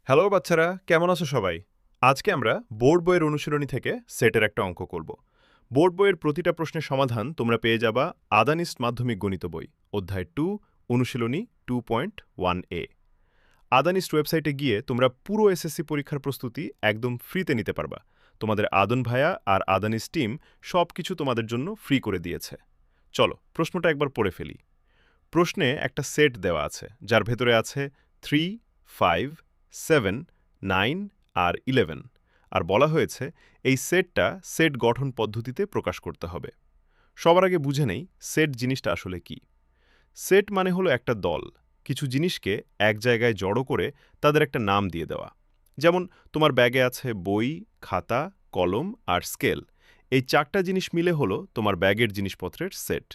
Hello বাচ্চারা, কেমন আছো সবাই? আজকে আমরা বোর্ড বইয়ের অনুশীলনী থেকে সেটের একটা অঙ্ক করব। বোর্ড বইয়ের প্রতিটা প্রশ্নের সমাধান তোমরা পেয়ে যাবা আদানিস্ট মাধ্যমিক গণিত বই, অধ্যায় 2, অনুশীলনী 2.1a। আদানিস্ট ওয়েবসাইটে গিয়ে তোমরা পুরো এসএসসি পরীক্ষার প্রস্তুতি একদম ফ্রিতে নিতে পারবা। তোমাদের আদন ভাইয়া আর আদানিস্ট টিম সবকিছু তোমাদের জন্য ফ্রি করে দিয়েছে। চলো প্রশ্নটা একবার পড়ে ফেলি। প্রশ্নে একটা সেট দেওয়া আছে যার ভেতরে আছে 3, 5, 7, 9 আর 11, আর বলা হয়েছে এই সেটটা সেট গঠন পদ্ধতিতে প্রকাশ করতে হবে। সবার আগে বুঝে নেই সেট জিনিসটা আসলে কি। সেট মানে হলো একটা দল, কিছু জিনিসকে এক জায়গায় জড়ো করে তাদের একটা নাম দিয়ে দেওয়া। যেমন তোমার ব্যাগে আছে বই, খাতা, কলম আর স্কেল। এই চারটা জিনিস মিলে হলো তোমার ব্যাগের জিনিসপত্রের সেট।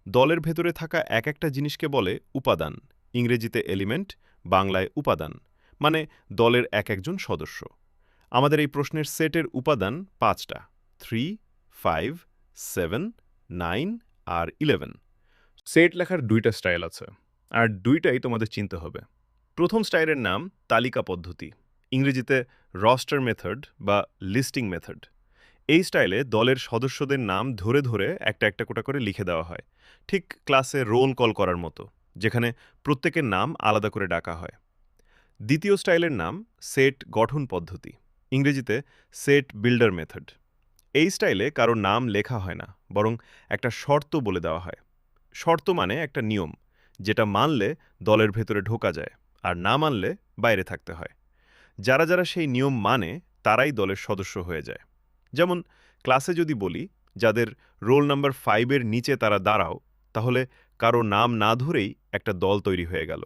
দলের ভেতরে থাকা এক একটা জিনিসকে বলে উপাদান, ইংরেজিতে এলিমেন্ট, বাংলায় উপাদান, মানে দলের এক একজন সদস্য। আমাদের এই প্রশ্নের সেটের উপাদান 5টা: 3, 5, 7, 9 আর 11। সেট লেখার 2টা স্টাইল আছে, আর 2টাই তোমাদের চিনতে হবে। প্রথম স্টাইলের নাম তালিকা পদ্ধতি, ইংরেজিতে রস্টার মেথড বা লিস্টিং মেথড। এই স্টাইলে দলের সদস্যদের নাম ধরে ধরে একটা একটা কোটা করে লিখে দেওয়া হয়, ঠিক ক্লাসে রোল কল করার মতো, যেখানে প্রত্যেকের নাম আলাদা করে ডাকা হয়। দ্বিতীয় স্টাইলের নাম সেট গঠন পদ্ধতি, ইংরেজিতে সেট বিল্ডার মেথড। এই স্টাইলে কারো নাম লেখা হয় না, বরং একটা শর্ত বলে দেওয়া হয়। শর্ত মানে একটা নিয়ম, যেটা মানলে দলের ভেতরে ঢোকা যায়, আর না মানলে বাইরে থাকতে হয়। যারা যারা সেই নিয়ম মানে তারাই দলের সদস্য হয়ে যায়। যেমন ক্লাসে যদি বলি যাদের রোল নাম্বার 5-এর নিচে তারা দাঁড়াও, তাহলে কারো নাম না ধরেই একটা দল তৈরি হয়ে গেল।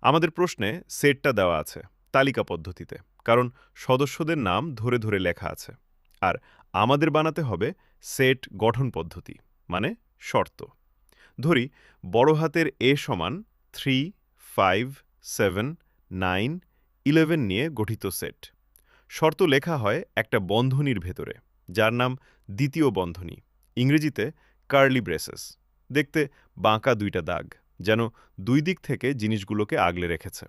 আমাদের প্রশ্নে সেটটা দেওয়া আছে তালিকা পদ্ধতিতে, কারণ সদস্যদের নাম ধরে ধরে লেখা আছে। আর আমাদের বানাতে হবে সেট গঠন পদ্ধতি, মানে শর্ত। ধরি বড় হাতের এ সমান 3, 5, 7, 9, 11 নিয়ে গঠিত সেট। শর্ত লেখা হয় একটা বন্ধনীর ভেতরে, যার নাম দ্বিতীয় বন্ধনী, ইংরেজিতে কার্লি ব্রেসেস। দেখতে বাঁকা 2টা দাগ, যেন দুই দিক থেকে জিনিসগুলোকে আগলে রেখেছে।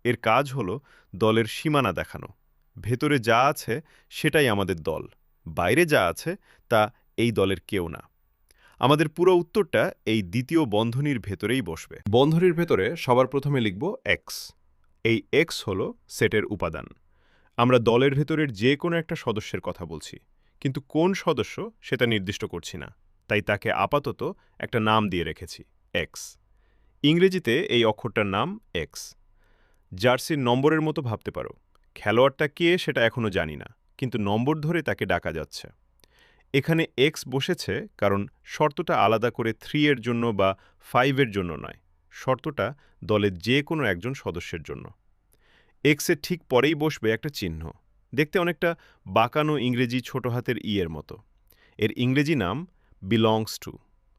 এর কাজ হলো দলের সীমানা দেখানো। ভেতরে যা আছে সেটাই আমাদের দল, বাইরে যা আছে তা এই দলের কেউ না। আমাদের পুরো উত্তরটা এই দ্বিতীয় বন্ধনীর ভেতরেই বসবে। বন্ধনীর ভেতরে সবার প্রথমে লিখব এক্স। এই এক্স হলো সেটের উপাদান। আমরা দলের ভেতরের যে কোনো একটা সদস্যের কথা বলছি, কিন্তু কোন সদস্য সেটা নির্দিষ্ট করছি না, তাই তাকে আপাতত একটা নাম দিয়ে রেখেছি, এক্স। ইংরেজিতে এই অক্ষরটার নাম এক্স। জার্সির নম্বরের মতো ভাবতে পারো। খেলোয়াড়টা কে সেটা এখনো জানি না, কিন্তু নম্বর ধরে তাকে ডাকা যাচ্ছে। এখানে এক্স বসেছে কারণ শর্তটা আলাদা করে 3 এর জন্য বা 5 এর জন্য নয়, শর্তটা দলের যে কোনো একজন সদস্যের জন্য। এক্সের ঠিক পরেই বসবে একটা চিহ্ন, দেখতে অনেকটা বাঁকানো ইংরেজি ছোট হাতের ই এর মতো। এর ইংরেজি নাম বিলংস টু,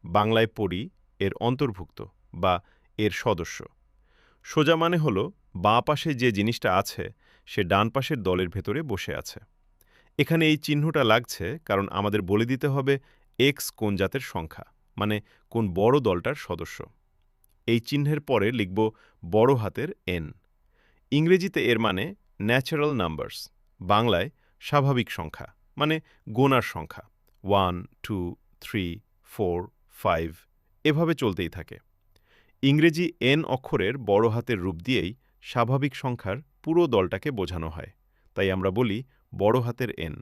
বাংলায় পড়ি এর অন্তর্ভুক্ত বা এর সদস্য। সোজা মানে হলো বাঁ পাশে যে জিনিসটা আছে সে ডান পাশের দলের ভেতরে বসে আছে। এখানে এই চিহ্নটা লাগছে কারণ আমাদের বলে দিতে হবে এক্স কোন জাতের সংখ্যা, মানে কোন বড় দলটার সদস্য। এই চিহ্নের পরে লিখব বড় হাতের এন। ইংরেজিতে এর মানে ন্যাচারাল নাম্বারস, বাংলায় স্বাভাবিক সংখ্যা, মানে গোনার সংখ্যা। 1, 2, 3, 4, 5 এভাবে চলতেই থাকে। ইংরেজি এন অক্ষরের বড় হাতের রূপ দিয়েই স্বাভাবিক সংখ্যার পুরো দলটাকে বোঝানো হয়, তাই আমরা বলি বড় হাতের এন।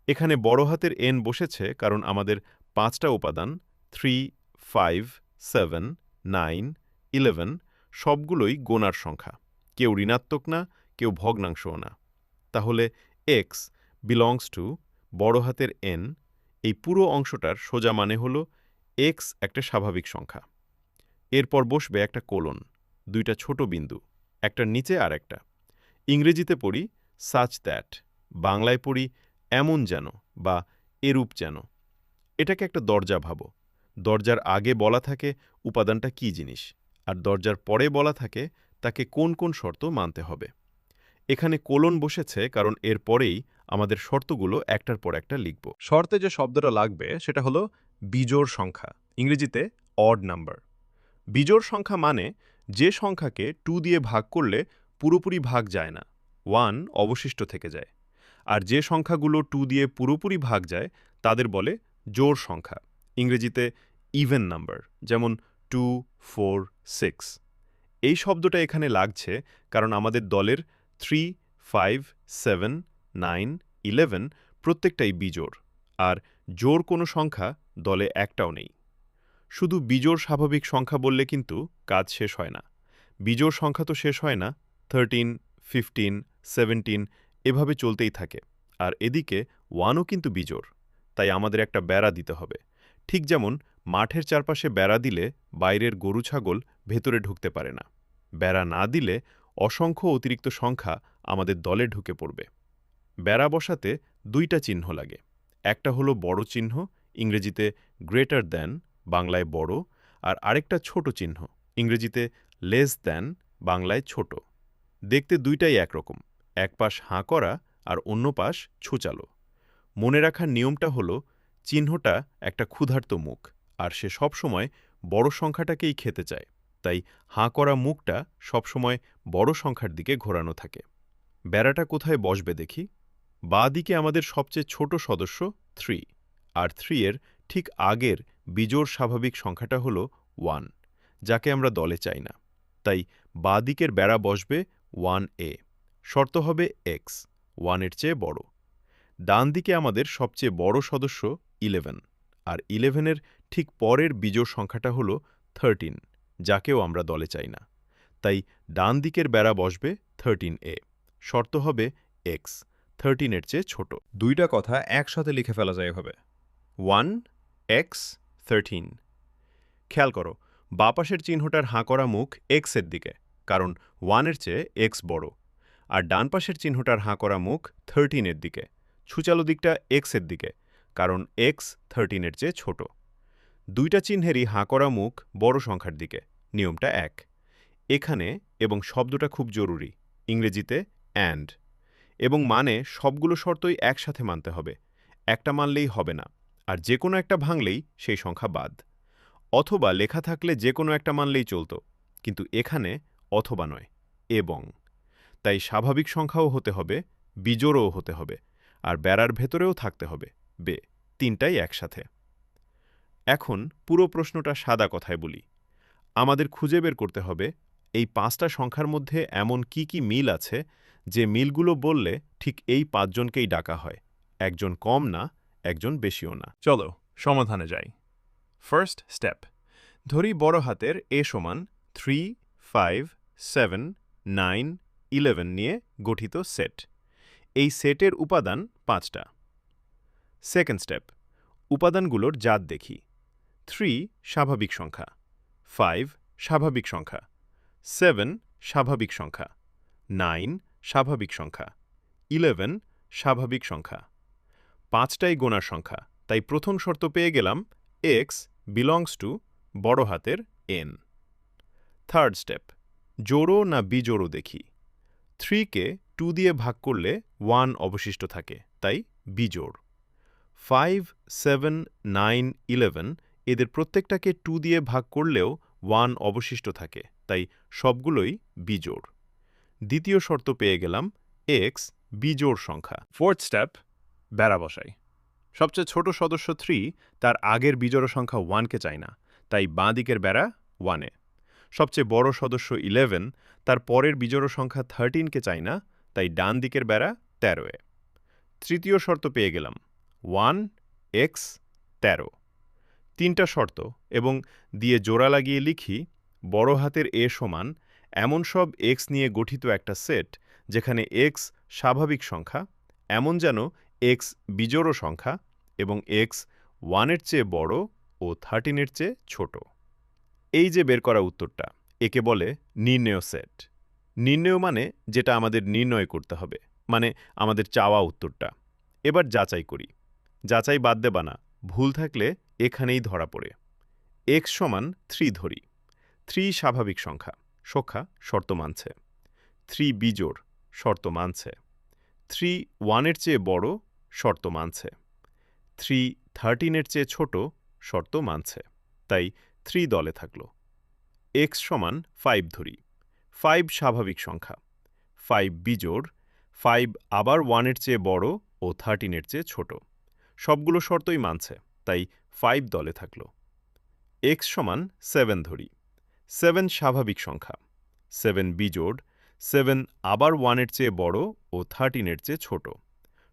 এখানে বড় হাতের এন বসেছে কারণ আমাদের 5টা উপাদান 3, 5, 7, 9, 11 সবগুলোই গোনার সংখ্যা, কেউ ঋণাত্মক না, কেউ ভগ্নাংশও না। তাহলে এক্স বিলংস টু বড় হাতের এন, এই পুরো অংশটার সোজা মানে হল এক্স একটা স্বাভাবিক সংখ্যা। এরপর বসবে একটা কোলন, 2টা ছোট বিন্দু, একটার নিচে আর একটা। ইংরেজিতে পড়ি সাচ দ্যাট, বাংলায় পড়ি এমন যেন বা এরূপ যেন। এটাকে একটা দরজা ভাবো। দরজার আগে বলা থাকে উপাদানটা কী জিনিস, আর দরজার পরে বলা থাকে তাকে কোন কোন শর্ত মানতে হবে। এখানে কোলন বসেছে কারণ এর পরেই আমাদের শর্তগুলো একটার পর একটা লিখব। শর্তে যে শব্দটা লাগবে সেটা হলো বিজোড় সংখ্যা, ইংরেজিতে অড নাম্বার। বিজোড় সংখ্যা মানে যে সংখ্যাকে 2 দিয়ে ভাগ করলে পুরোপুরি ভাগ যায় না, 1 অবশিষ্ট থেকে যায়। আর যে সংখ্যাগুলো 2 দিয়ে পুরোপুরি ভাগ যায় তাদের বলে জোড় সংখ্যা, ইংরেজিতে ইভেন নাম্বার, যেমন 2, 4, 6। এই শব্দটা এখানে লাগছে কারণ আমাদের দলের 3, 5, 7, 9, 11 প্রত্যেকটাই বিজোড়, আর জোড় কোনো সংখ্যা দলে একটাও নেই। শুধু বিজোড় স্বাভাবিক সংখ্যা বললে কিন্তু কাজ শেষ হয় না। বিজোড় সংখ্যা তো শেষ হয় না, 13, 15, 17 এভাবে চলতেই থাকে। আর এদিকে 1ও কিন্তু বিজোড়, তাই আমাদের একটা বেড়া দিতে হবে। ঠিক যেমন মাঠের চারপাশে বেড়া দিলে বাইরের গরু ছাগল ভেতরে ঢুকতে পারে না। বেড়া না দিলে অসংখ্য অতিরিক্ত সংখ্যা আমাদের দলে ঢুকে পড়বে। বেড়া বসাতে 2টা চিহ্ন লাগে। একটা হলো বড় চিহ্ন, ইংরেজিতে গ্রেটার দ্যান, বাংলায় বড়, আর আরেকটা ছোট চিহ্ন, ইংরেজিতে লেস দ্যান, বাংলায় ছোট। দেখতে 2টাই একরকম, এক পাশ হাঁ করা আর অন্য পাশ ছুচালো। মনে রাখার নিয়মটা হলো চিহ্নটা একটা ক্ষুধার্ত মুখ, আর সে সবসময় বড় সংখ্যাটাকেই খেতে চায়, তাই হাঁ করা মুখটা সবসময় বড় সংখ্যার দিকে ঘোরানো থাকে। বেড়াটা কোথায় বসবে দেখি? বাঁ দিকে আমাদের সবচেয়ে ছোট সদস্য 3, আর 3 এর ঠিক আগের বিজোড় স্বাভাবিক সংখ্যাটা হল 1, যাকে আমরা দলে চাই না। তাই বাঁ দিকের বেড়া বসবে 1a, শর্ত হবে x, 1 এর চেয়ে বড়। ডান দিকে আমাদের সবচেয়ে বড় সদস্য 11, আর 11 এর ঠিক পরের বিজোড় সংখ্যাটা হল 13, যাকেও আমরা দলে চাই না। তাই ডান দিকের বেড়া বসবে 13a, শর্ত হবে x, 13 এর চেয়ে ছোট। 2টা কথা একসাথে লিখে ফেলা যায় এভাবে। 1x 13। খেয়াল করো, বাঁ পাশের চিহ্নটার হাঁ করা মুখ x এর দিকে, কারণ 1 এর চেয়ে x বড়, আর ডান পাশের চিহ্নটার হাঁ করা মুখ 13 এর দিকে, ছুচালো দিকটা x এর দিকে, কারণ x 13 এর চেয়ে ছোট। 2টা চিহ্নেরই হাঁ করা মুখ বড় সংখ্যার দিকে, নিয়মটা এক। এখানে এবং শব্দটা খুব জরুরি, ইংরেজিতে অ্যান্ড, এবং মানে সবগুলো শর্তই একসাথে মানতে হবে। একটা মানলেই হবে না, আর যে কোনো একটা ভাঙলেই সেই সংখ্যা বাদ। অথবা লেখা থাকলে যে কোনো একটা মানলেই চলত, কিন্তু এখানে অথবা নয়, এবং। তাই স্বাভাবিক সংখ্যাও হতে হবে, বিজোড়ও হতে হবে, আর বেড়ার ভেতরেও থাকতে হবে, বে, 3টাই একসাথে। এখন পুরো প্রশ্নটা সাদা কথায় বলি। আমাদের খুঁজে বের করতে হবে এই 5টা সংখ্যার মধ্যে এমন কি কি মিল আছে যে মিলগুলো বললে ঠিক এই 5 জনকেই ডাকা হয়, একজন কম না, একজন বেশিও না। চলো সমাধানে যাই। ফার্স্ট স্টেপ, ধরি বড় হাতের a সমান 3, 5, 7, 9, 11 নিয়ে গঠিত সেট। এই সেটের উপাদান 5টা। সেকেন্ড স্টেপ, উপাদানগুলোর জাত দেখি। 3 স্বাভাবিক সংখ্যা, 5 স্বাভাবিক সংখ্যা, 7 স্বাভাবিক সংখ্যা, 9 স্বাভাবিক সংখ্যা, 11 স্বাভাবিক সংখ্যা। 5টাই গোনার সংখ্যা, তাই প্রথম শর্ত পেয়ে গেলাম x belongs to বড় হাতের n। থার্ড স্টেপ, জোড়ো না বিজোড়ো দেখি। 3কে 2 দিয়ে ভাগ করলে 1 অবশিষ্ট থাকে, তাই বিজোড়। 5, 7, 9, 11 এদের প্রত্যেকটাকে 2 দিয়ে ভাগ করলেও 1 অবশিষ্ট থাকে, তাই সবগুলোই বিজোড়। দ্বিতীয় শর্ত পেয়ে গেলাম x বিজোড় সংখ্যা। ফোর্থ স্টেপ, বেড়া বসাই। সবচেয়ে ছোট সদস্য 3, তার আগের বিজোড় সংখ্যা 1কে চায় না, তাই বাঁ দিকের বেড়া 1-এ। সবচেয়ে বড় সদস্য 11, তার পরের বিজোড় সংখ্যা 13কে চায় না, তাই ডান দিকের বেড়া 13-এ। তৃতীয় শর্ত পেয়ে গেলাম 1x 13। 3টা শর্ত এবং দিয়ে জোড়া লাগিয়ে লিখি বড় হাতের a সমান এমন সব x নিয়ে গঠিত একটা সেট যেখানে x স্বাভাবিক সংখ্যা, এমন যেন x বিজোড় সংখ্যা এবং x 1 এর চেয়ে বড় ও 13 এর চেয়ে ছোট। এই যে বের করা উত্তরটা, একে বলে নির্ণেয় সেট। নির্ণেয় মানে যেটা আমাদের নির্ণয় করতে হবে, মানে আমাদের চাওয়া উত্তরটা। এবার যাচাই করি। যাচাই বাদ দেবা না, ভুল থাকলে এখানেই ধরা পড়ে। x সমান 3 ধরি। 3 স্বাভাবিক সংখ্যা, শর্ত মানছে। 3 বিজোড়, শর্ত মানছে। 3 1 এর চেয়ে বড়, শর্ত মানছে। 3 13 এর চেয়ে ছোট, শর্ত মানছে। তাই 3 দলে থাকলো। x সমান 5 ধরি। 5 স্বাভাবিক সংখ্যা। 5 বিজোড় 5 আবার 1-এর চেয়ে বড় ও 13-এর চেয়ে ছোট। সবগুলো শর্তই মানছে, তাই 5 দলে থাকল। x সমান 7 ধরি। 7 স্বাভাবিক সংখ্যা। 7 বিজোড় 7 আবার 1-এর চেয়ে বড় ও 13-এর চেয়ে ছোট।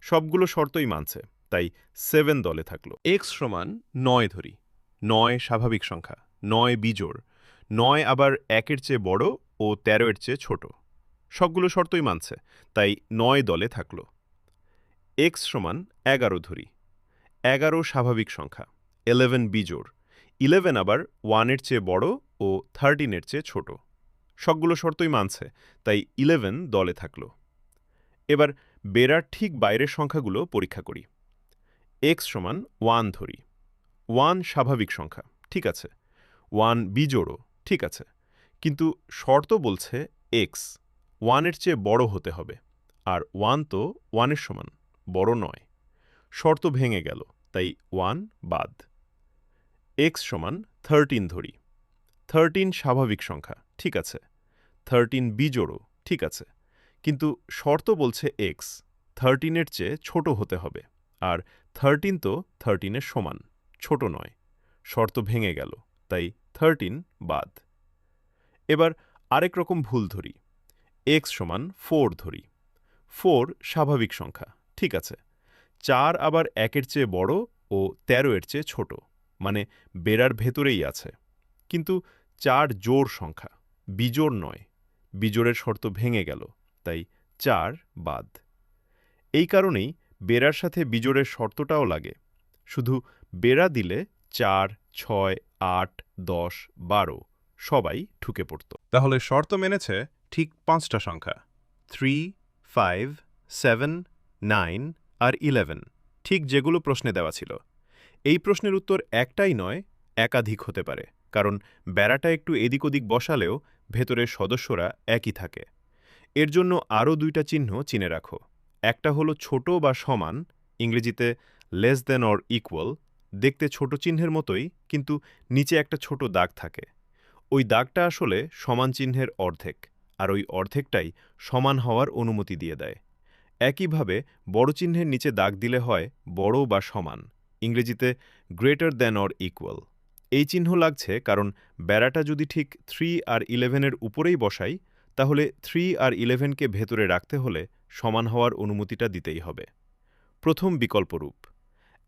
সবগুলো শর্তই মানছে, তাই 7 দলে থাকল। x সমান 9 ধরি। 9 স্বাভাবিক সংখ্যা। 9 বিজোড় 9 আবার 1-এর চেয়ে বড় ও 13-এর চেয়ে ছোট। সবগুলো শর্তই মানছে, তাই 9 দলে থাকল। x সমান 11 ধরি। 11 স্বাভাবিক সংখ্যা। 11 বিজোড় 11 আবার 1-এর চেয়ে বড় ও 13-এর চেয়ে ছোট। সবগুলো শর্তই মানছে, তাই 11 দলে থাকল। এবার বেড়ার ঠিক বাইরের সংখ্যাগুলো পরীক্ষা করি। x সমান 1 ধরি। 1 স্বাভাবিক সংখ্যা, ঠিক আছে। 1 বিজোড়ও, ঠিক আছে। কিন্তু শর্ত বলছে x 1-এর চেয়ে বড় হতে হবে, আর 1 তো 1-এর সমান, বড় নয়। শর্ত ভেঙে গেল, তাই 1 বাদ। x সমান 13 ধরি। 13 স্বাভাবিক সংখ্যা, ঠিক আছে। 13 বিজোড়ও, ঠিক আছে। কিন্তু শর্ত বলছে x 13-এর চেয়ে ছোট হতে হবে, আর 13 তো 13-এর সমান, ছোট নয়। শর্ত ভেঙে গেল, তাই 13 বাদ। এবার আরেক রকম ভুল ধরি। x সমান 4 ধরি। 4 স্বাভাবিক সংখ্যা, ঠিক আছে। 4 আবার 1-এর চেয়ে বড় ও 13-এর চেয়ে ছোট, মানে বেড়ার ভেতরেই আছে। কিন্তু 4 জোড় সংখ্যা, বিজোড় নয়। বিজোড়ের শর্ত ভেঙে গেল, তাই 4 বাদ। এই কারণেই বেড়ার সাথে বিজোড়ের শর্তটাও লাগে। শুধু বেড়া দিলে 4, 6, 8, 10, 12 সবাই ঢুকে পড়ত। তাহলে শর্ত মেনেছে ঠিক 5টা সংখ্যা 3, 5, 7, 9 আর 11, ঠিক যেগুলো প্রশ্নে দেওয়া ছিল। এই প্রশ্নের উত্তর একটাই নয়, একাধিক হতে পারে, কারণ বেড়াটা একটু এদিক ওদিক বসালেও ভেতরের সদস্যরা একই থাকে। এর জন্য আরও 2টা চিহ্ন চিনে রাখো। একটা হলো ছোট বা সমান, ইংরেজিতে লেস দেন অর ইকুয়াল। দেখতে ছোট চিহ্নের মতোই, কিন্তু নিচে একটা ছোট দাগ থাকে। ওই দাগটা আসলে সমান চিহ্নের অর্ধেক, আর ওই অর্ধেকটাই সমান হওয়ার অনুমতি দিয়ে দেয়। একইভাবে বড় চিহ্নের নিচে দাগ দিলে হয় বড় বা সমান, ইংরেজিতে গ্রেটার দ্যান অর ইকুয়াল। এই চিহ্ন লাগছে কারণ বেড়াটা যদি ঠিক 3 আর 11-এর উপরেই বসাই, তাহলে 3 আর 11-কে ভেতরে রাখতে হলে সমান হওয়ার অনুমতিটা দিতেই হবে। প্রথম বিকল্পরূপ,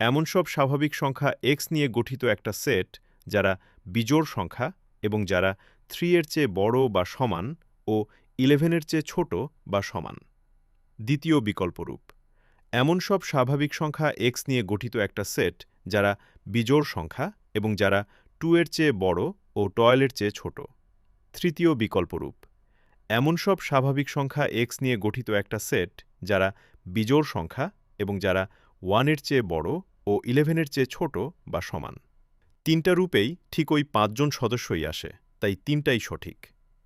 এমন সব স্বাভাবিক সংখ্যা x নিয়ে গঠিত একটা সেট যারা বিজোড় সংখ্যা এবং যারা 3-এর চেয়ে বড় বা সমান ও 11-এর চেয়ে ছোট বা সমান। দ্বিতীয় বিকল্পরূপ, এমন সব স্বাভাবিক সংখ্যা x নিয়ে গঠিত একটা সেট যারা বিজোড় সংখ্যা এবং যারা 2-এর চেয়ে বড় ও 12-এর চেয়ে ছোট। তৃতীয় বিকল্পরূপ, এমন সব স্বাভাবিক সংখ্যা x নিয়ে গঠিত একটা সেট যারা বিজোড় সংখ্যা এবং যারা 1-এর চেয়ে বড় ও 11-এর চেয়ে ছোট বা সমান। 3টা রূপেই ঠিক ওই 5 জন সদস্যই আসে, তাই 3টাই সঠিক।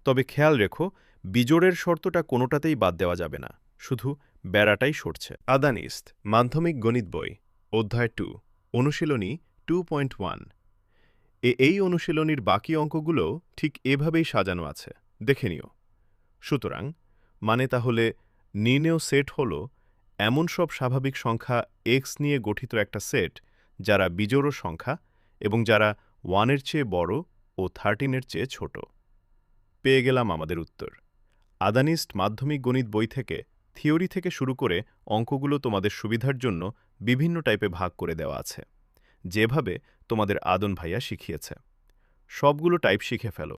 তবে খেয়াল রেখো, বিজোড়ের শর্তটা কোনোটাতেই বাদ দেওয়া যাবে না, শুধু বেড়াটাই সরছে। আদানিস্ট মাধ্যমিক গণিত বই, অধ্যায় 2, অনুশীলনী 2.1। এই অনুশীলনীর বাকি অঙ্কগুলো ঠিক এভাবেই সাজানো আছে, দেখে নিও। সুতরাং মানে তাহলে নির্ণেয় সেট হল এমন সব স্বাভাবিক সংখ্যা x নিয়ে গঠিত একটা সেট যারা বিজোড় সংখ্যা এবং যারা 1-এর চেয়ে বড় ও 13-এর চেয়ে ছোট। পেয়ে গেলাম আমাদের উত্তর। আদানিস্ট মাধ্যমিক গণিত বই থেকে থিওরি থেকে শুরু করে অঙ্কগুলো তোমাদের সুবিধার জন্য বিভিন্ন টাইপে ভাগ করে দেওয়া আছে, যেভাবে তোমাদের আদন ভাইয়া শিখিয়েছে। সবগুলো টাইপ শিখে ফেলো।